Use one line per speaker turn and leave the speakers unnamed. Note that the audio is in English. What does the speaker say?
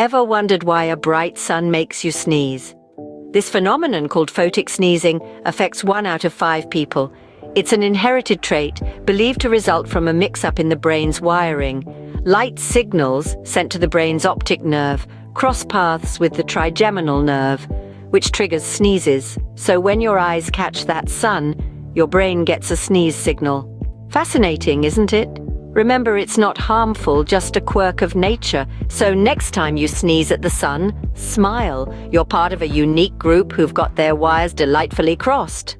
Ever wondered why a bright sun makes you sneeze? This phenomenon, called photic sneezing, affects 1 out of 5 people. It's an inherited trait believed to result from a mix-up in the brain's wiring. Light signals sent to the brain's optic nerve cross paths with the trigeminal nerve, which triggers sneezes. So when your eyes catch that sun, your brain gets a sneeze signal. Fascinating, isn't it? Remember, it's not harmful, just a quirk of nature. So next time you sneeze at the sun, smile. You're part of a unique group who've got their wires delightfully crossed.